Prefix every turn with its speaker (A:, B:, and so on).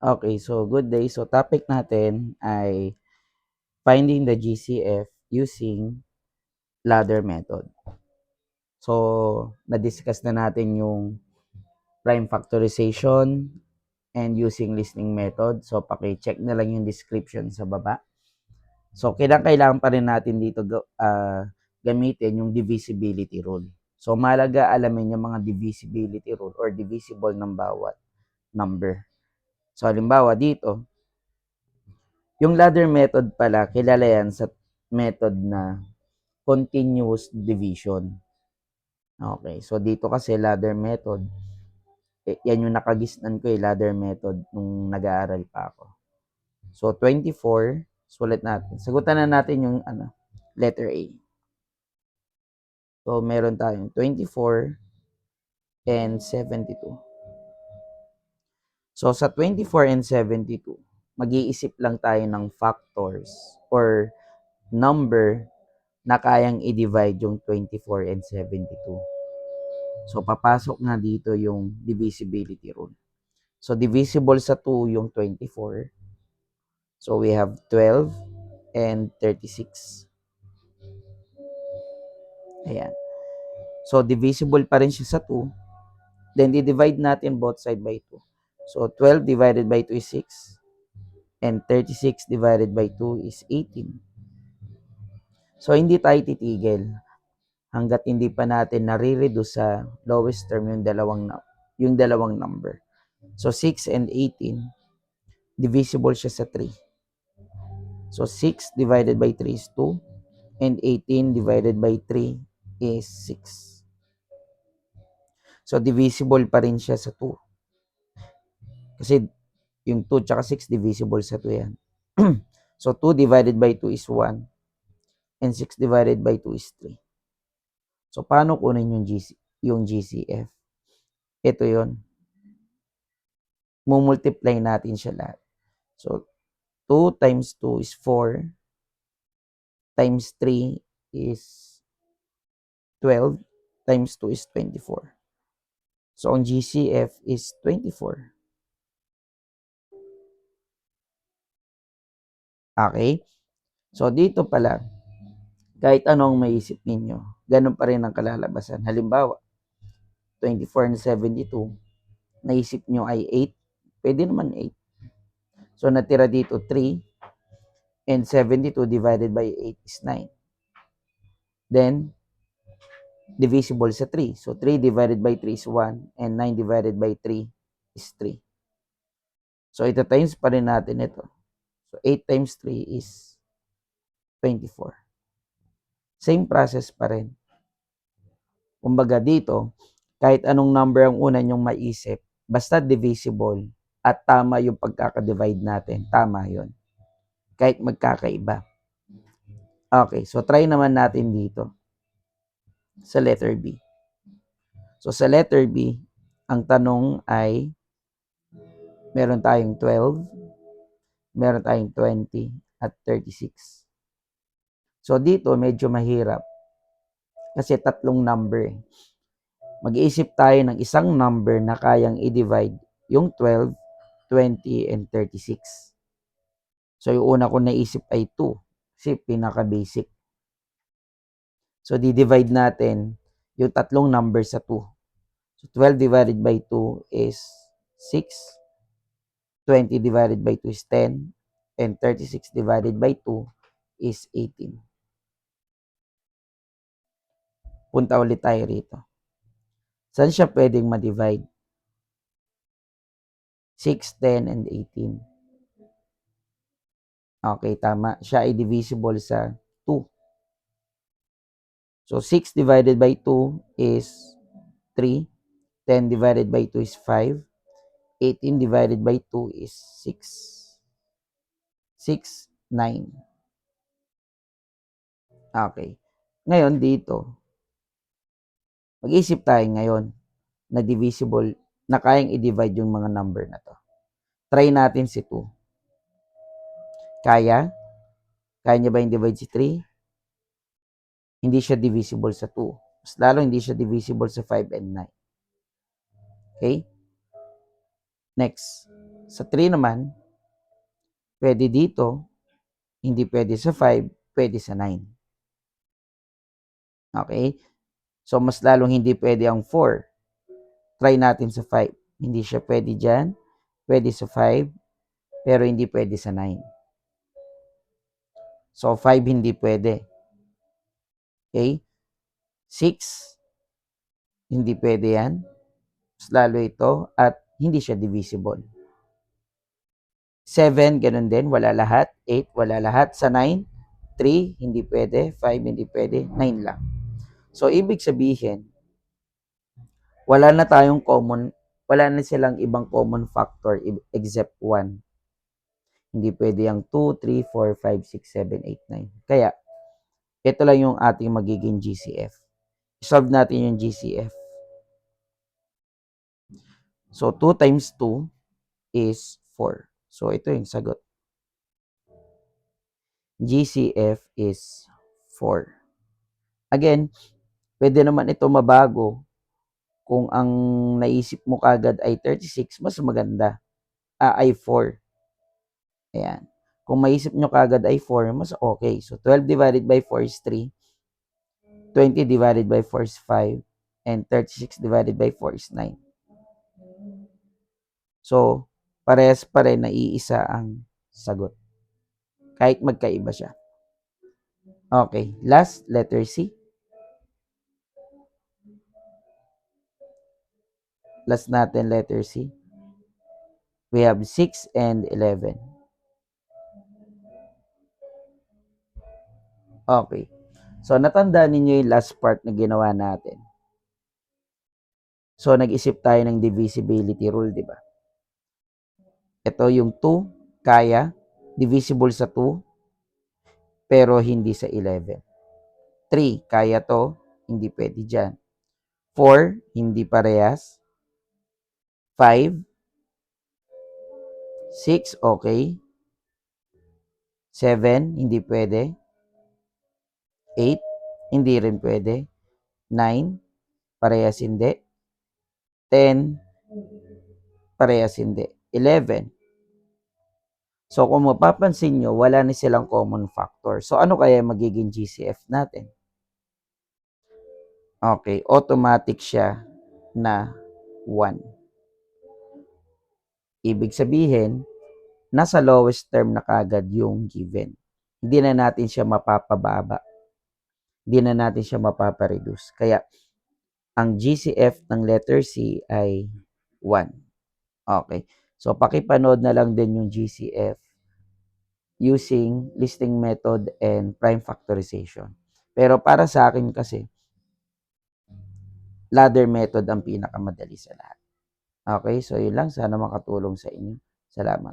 A: Okay, so good day. So topic natin ay finding the GCF using ladder method. So na-discuss na natin yung prime factorization and using listening method. So paki-check na lang yung description sa baba. So kailangan pa rin natin dito gamitin yung divisibility rule. So mahalaga alamin yung mga divisibility rule or divisible ng bawat number. So halimbawa dito, yung ladder method pala, kilala yan sa method na continuous division. Okay, so dito kasi ladder method, yan yung nakagisnan ko ladder method nung nag-aaral pa ako. So 24, sulit natin. Sagutan na natin yung letter A. So meron tayong 24 and 72. So sa 24 and 72, mag-iisip lang tayo ng factors or number na kayang i-divide yung 24 and 72. So, papasok na dito yung divisibility rule. So, divisible sa 2 yung 24. So, we have 12 and 36. Ayan. So, divisible pa rin siya sa 2. Then, di-divide natin both side by 2. So, 12 divided by 2 is 6. And 36 divided by 2 is 18. So, hindi tayo titigil hanggat hindi pa natin nare-reduce sa lowest term yung dalawang number. So 6 and 18 divisible siya sa 3. So 6 divided by 3 is 2 and 18 divided by 3 is 6. So divisible pa rin siya sa 2. Kasi yung 2 tsaka 6 divisible sa 2 yan. So 2 divided by 2 is 1 and 6 divided by 2 is 3. So paano kunin yung GCF? Ito yon. Mumultiply natin siya lahat. So 2 times 2 is 4 times 3 is 12 times 2 is 24. So ang GCF is 24. Okay? So dito pala, kahit anong maisip ninyo, ganun pa rin ang kalalabasan. Halimbawa, 24 and 72, naisip nyo ay 8, pwede naman 8. So natira dito 3 and 72 divided by 8 is 9. Then, divisible sa 3. So 3 divided by 3 is 1 and 9 divided by 3 is 3. So ito times pa rin natin ito. So 8 times 3 is 24. Same process pa rin. Kumbaga dito, kahit anong number ang una nyong maisip, basta divisible at tama yung pagkaka-divide natin, tama yon. Kahit magkakaiba. Okay, so try naman natin dito sa letter B. So sa letter B, ang tanong ay meron tayong 12, meron tayong 20 at 36. So dito medyo mahirap kasi tatlong number. Mag-iisip tayo ng isang number na kayang i-divide yung 12, 20, and 36. So yung una ko naisip ay 2 kasi pinaka-basic. So di-divide natin yung tatlong number sa 2. So 12 divided by 2 is 6, 20 divided by 2 is 10, and 36 divided by 2 is 18. Punta ulit tayo rito. Saan siya pwedeng ma-divide? 6, 10, and 18. Okay, tama. Siya ay divisible sa 2. So, 6 divided by 2 is 3. 10 divided by 2 is 5. 18 divided by 2 is 6. 6, 9. Okay. Ngayon, dito, mag-isip tayo ngayon na divisible, na kayang i-divide yung mga number na to. Try natin si 2. Kaya? Kaya niya ba yung divide si 3? Hindi siya divisible sa 2. Mas lalo, hindi siya divisible sa 5 and 9. Okay? Next. Sa 3 naman, pwede dito, hindi pwede sa 5, pwede sa 9. Okay? So, mas lalong hindi pwede ang 4. Try natin sa 5. Hindi siya pwede dyan. Pwede sa 5, pero hindi pwede sa 9. So, 5 hindi pwede. Okay? 6, hindi pwede yan. Mas lalo ito at hindi siya divisible. 7, ganun din, wala lahat. 8, wala lahat. Sa 9, 3, hindi pwede. 5, hindi pwede. 9 lang. So, ibig sabihin, wala na silang ibang common factor except 1. Hindi pwede ang 2, 3, 4, 5, 6, 7, 8, 9. Kaya, ito lang yung ating magiging GCF. Solve natin yung GCF. So, 2 times 2 is 4. So, ito yung sagot. GCF is 4. Again, pwede naman ito mabago. Kung ang naisip mo kagad ay 36, mas maganda. Ay 4. Ayan. Kung maisip nyo kagad ay 4, mas okay. So, 12 divided by 4 is 3. 20 divided by 4 is 5. And 36 divided by 4 is 9. So, parehas pa rin na iisa ang sagot. Kahit magkaiba siya. Okay. Last, letter C. Last natin, letter C. We have 6 and 11. Okay. So, natandaan ninyo yung last part na ginawa natin. So, nag-isip tayo ng divisibility rule, di ba? Ito yung 2, kaya, divisible sa 2, pero hindi sa 11. 3, kaya to, hindi pwede dyan. 4, hindi parehas. 5, 6, okay. 7, hindi pwede. 8, hindi rin pwede. 9, parehas hindi. 10, parehas hindi. 11. So, kung mapapansin nyo, wala na silang common factor. So, ano kaya magiging GCF natin? Okay, automatic siya na 1. Ibig sabihin, nasa lowest term na kagad yung given. Hindi na natin siya mapapababa. Hindi na natin siya mapapareduce. Kaya, ang GCF ng letter C ay 1. Okay. So, pakipanood na lang din yung GCF using listing method and prime factorization. Pero para sa akin kasi, ladder method ang pinakamadali sa lahat. Okay, so yun lang. Sana makatulong sa inyo. Salamat.